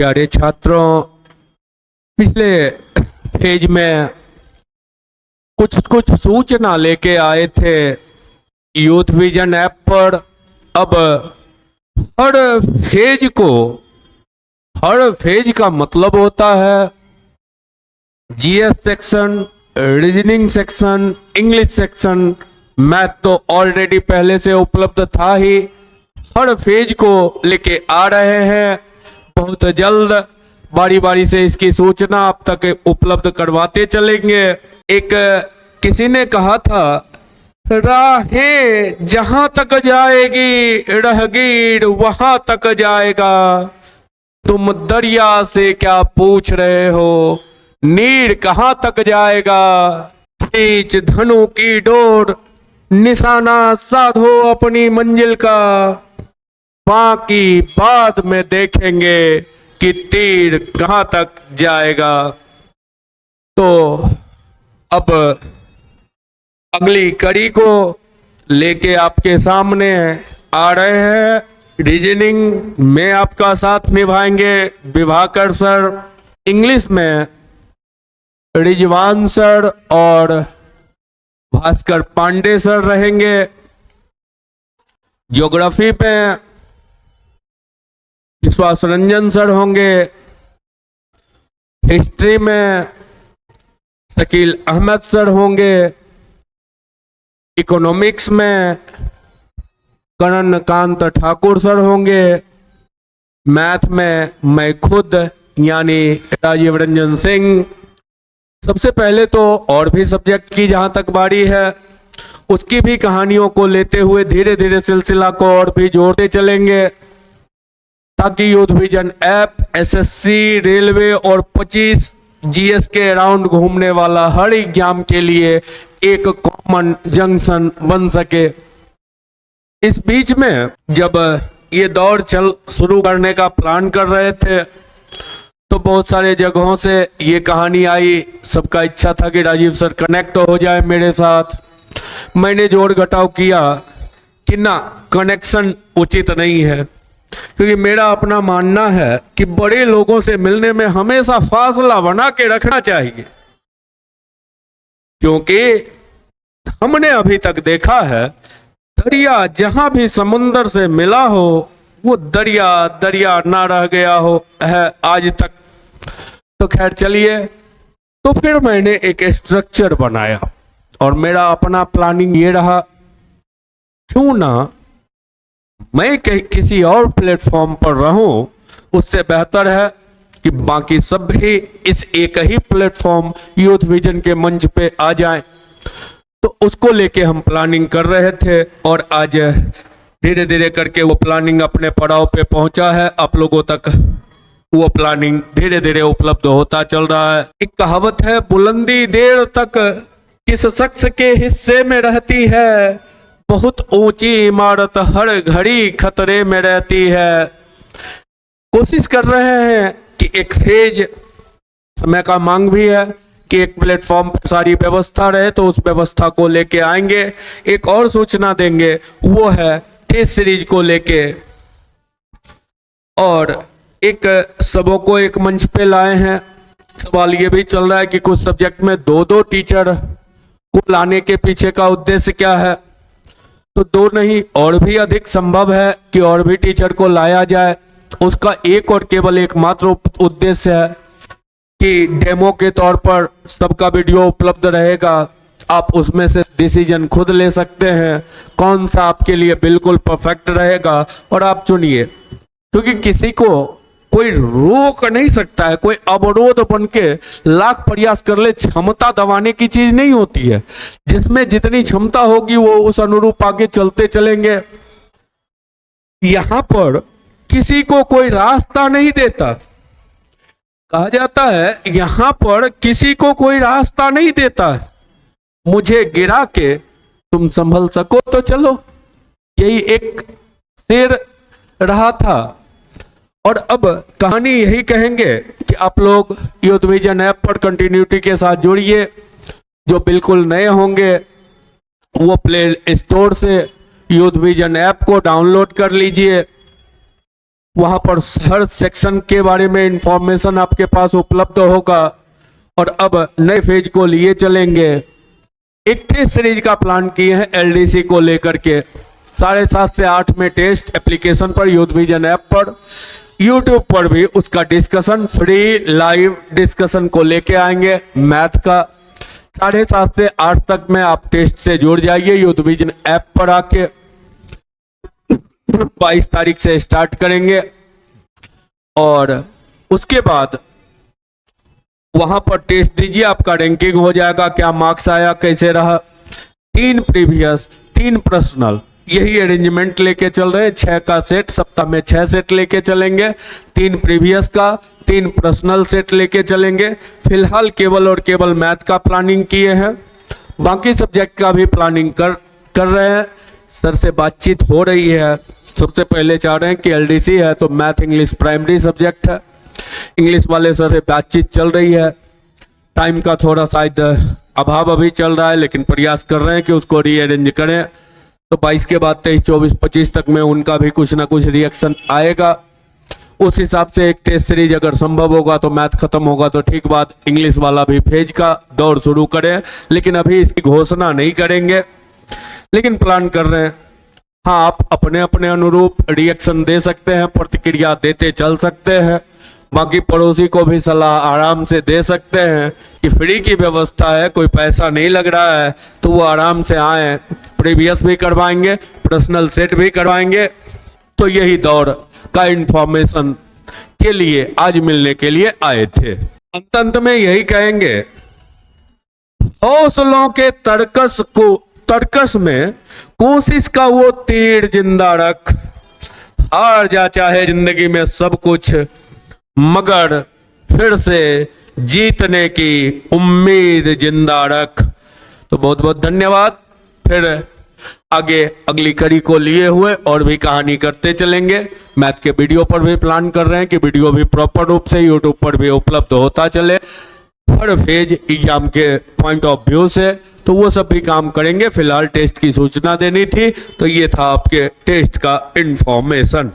प्यारे छात्रों, पिछले पेज में कुछ कुछ सूचना लेके आए थे यूथ विजन ऐप पर। अब हर फेज का मतलब होता है GS section, reasoning section, English section. Math तो ऑलरेडी पहले से उपलब्ध था ही। हर फेज को लेके आ रहे हैं। बहुत जल्द बारी बारी से इसकी सूचना आप तक उपलब्ध करवाते चलेंगे। एक किसी ने कहा था, राहें जहां तक जाएगी राहगीर वहां तक जाएगा। तुम दरिया से क्या पूछ रहे हो, नीर कहां तक जाएगा। खींच धनु की डोर, निशाना साधो अपनी मंजिल का। बाकी बाद में देखेंगे कि तीर कहां तक जाएगा। तो अब अगली कड़ी को लेके आपके सामने आ रहे हैं। रीजनिंग में आपका साथ निभाएंगे विभाकर सर, इंग्लिश में रिजवान सर और भास्कर पांडे सर रहेंगे। ज्योग्राफी पे विश्वास रंजन सर होंगे। हिस्ट्री में शकील अहमद सर होंगे। इकोनॉमिक्स में करणकांत ठाकुर सर होंगे। मैथ में मैं खुद यानी राजीव रंजन सिंह। सबसे पहले तो और भी सब्जेक्ट की जहां तक बारी है उसकी भी कहानियों को लेते हुए धीरे धीरे सिलसिला को और भी जोड़ते चलेंगे, ताकि youth vision app SSC, railway और 25 जीएस के अराउंड घूमने वाला हर एग्जाम के लिए एक कॉमन जंक्शन बन सके। इस बीच में जब ये दौर शुरू करने का प्लान कर रहे थे तो बहुत सारे जगहों से ये कहानी आई। सबका इच्छा था कि राजीव सर कनेक्ट हो जाए मेरे साथ। मैंने जोड़ घटाव किया कि ना, कनेक्शन उचित नहीं है, क्योंकि मेरा अपना मानना है कि बड़े लोगों से मिलने में हमेशा फासला बना के रखना चाहिए। क्योंकि हमने अभी तक देखा है दरिया जहां भी समुंदर से मिला हो वो दरिया दरिया ना रह गया हो है आज तक। तो खैर चलिए, तो फिर मैंने एक स्ट्रक्चर बनाया और मेरा अपना प्लानिंग ये रहा, क्यों ना मैं किसी और प्लेटफॉर्म पर रहूं, उससे बेहतर है कि बाकी सब भी इस एक ही प्लेटफॉर्म यूथ विजन के मंच पे आ जाएं। तो उसको लेके हम प्लानिंग कर रहे थे और आज धीरे धीरे करके वो प्लानिंग अपने पड़ाव पे पहुंचा है। आप लोगों तक वो प्लानिंग धीरे धीरे उपलब्ध होता चल रहा है। एक कहावत है, बुलंदी देर तक किस शख्स के हिस्से में रहती है, बहुत ऊंची इमारत हर घड़ी खतरे में रहती है। कोशिश कर रहे हैं कि एक फेज, समय का मांग भी है कि एक प्लेटफॉर्म पर सारी व्यवस्था रहे, तो उस व्यवस्था को लेके आएंगे। एक और सूचना देंगे, वो है टेस्ट सीरीज को लेके, और एक सबों को एक मंच पे लाए हैं। सवाल ये भी चल रहा है कि कुछ सब्जेक्ट में दो दो टीचर को लाने के पीछे का उद्देश्य क्या है। तो दो नहीं, और भी अधिक संभव है कि और भी टीचर को लाया जाए। उसका एक और केवल एकमात्र उद्देश्य है कि डेमो के तौर पर सबका वीडियो उपलब्ध रहेगा। आप उसमें से डिसीजन खुद ले सकते हैं कौन सा आपके लिए बिल्कुल परफेक्ट रहेगा, और आप चुनिए। क्योंकि किसी को कोई रोक नहीं सकता है, कोई अवरोध बन के लाख प्रयास कर ले, क्षमता दबाने की चीज नहीं होती है। जिसमें जितनी क्षमता होगी वो उस अनुरूप आगे चलते चलेंगे। यहां पर किसी को कोई रास्ता नहीं देता। कहा जाता है यहां पर किसी को कोई रास्ता नहीं देता है, मुझे गिरा के तुम संभल सको तो चलो। यही एक शेर रहा था। और अब कहानी यही कहेंगे कि आप लोग यूथ विजन ऐप पर कंटिन्यूटी के साथ जुड़िए। जो बिल्कुल नए होंगे वो प्ले स्टोर से यूथ विजन ऐप को डाउनलोड कर लीजिए। वहां पर हर सेक्शन के बारे में इंफॉर्मेशन आपके पास उपलब्ध होगा। और अब नए फेज को लिए चलेंगे। एक टेस्ट सीरीज का प्लान किए हैं एलडीसी को लेकर के। 7:30 से 8 में टेस्ट एप्लीकेशन पर, यूथ विजन ऐप पर, यूट्यूब पर भी उसका डिस्कशन, फ्री लाइव डिस्कशन को लेके आएंगे मैथ का। 7:30 से 8 तक में आप टेस्ट से जुड़ जाइए यूथ विजन ऐप पर आके। 22 तारीख से स्टार्ट करेंगे और उसके बाद वहां पर टेस्ट दीजिए, आपका रैंकिंग हो जाएगा, क्या मार्क्स आया, कैसे रहा। 3 प्रीवियस 3 पर्सनल, यही अरेंजमेंट लेके चल रहे हैं। 6 का सेट, सप्ताह में 6 सेट लेके चलेंगे। 3 प्रीवियस का, 3 पर्सनल सेट लेके चलेंगे। फिलहाल केवल और केवल मैथ का प्लानिंग किए हैं, बाकी सब्जेक्ट का भी प्लानिंग कर रहे हैं। सर से बातचीत हो रही है। सबसे पहले चाह रहे हैं कि एलडीसी है तो मैथ इंग्लिश प्राइमरी सब्जेक्ट है, इंग्लिश वाले सर से बातचीत चल रही है। टाइम का थोड़ा शायद अभाव अभी चल रहा है, लेकिन प्रयास कर रहे हैं कि उसको रीअरेंज करें। तो 22 के बाद 23, 24, 25 तक में उनका भी कुछ ना कुछ रिएक्शन आएगा। उस हिसाब से एक टेस्ट सीरीज अगर संभव होगा तो मैथ खत्म होगा तो ठीक बात, इंग्लिश वाला भी फेज का दौर शुरू करें। लेकिन अभी इसकी घोषणा नहीं करेंगे, लेकिन प्लान कर रहे हैं। हाँ, आप अपने अपने अनुरूप रिएक्शन दे सकते हैं, प्रतिक्रिया देते चल सकते हैं। बाकी पड़ोसी को भी सलाह आराम से दे सकते हैं कि फ्री की व्यवस्था है, कोई पैसा नहीं लग रहा है, तो वो आराम से आए, प्रीवियस भी करवाएंगे, पर्सनल सेट भी करवाएंगे। तो यही दौर का इंफॉर्मेशन के लिए आज मिलने के लिए आए थे। अंत में यही कहेंगे, हौसलों के तर्कस में कोशिश का वो तीर जिंदा रख। हार जा चाहे जिंदगी में सब कुछ, मगर फिर से जीतने की उम्मीद जिंदा रख। तो बहुत बहुत धन्यवाद। फिर आगे अगली कड़ी को लिए हुए और भी कहानी करते चलेंगे। मैथ के वीडियो पर भी प्लान कर रहे हैं कि वीडियो भी प्रॉपर रूप से यूट्यूब पर भी उपलब्ध होता चले हर फेज एग्जाम के पॉइंट ऑफ व्यू से। तो वो सब भी काम करेंगे। फिलहाल टेस्ट की सूचना देनी थी, तो ये था आपके टेस्ट का इंफॉर्मेशन।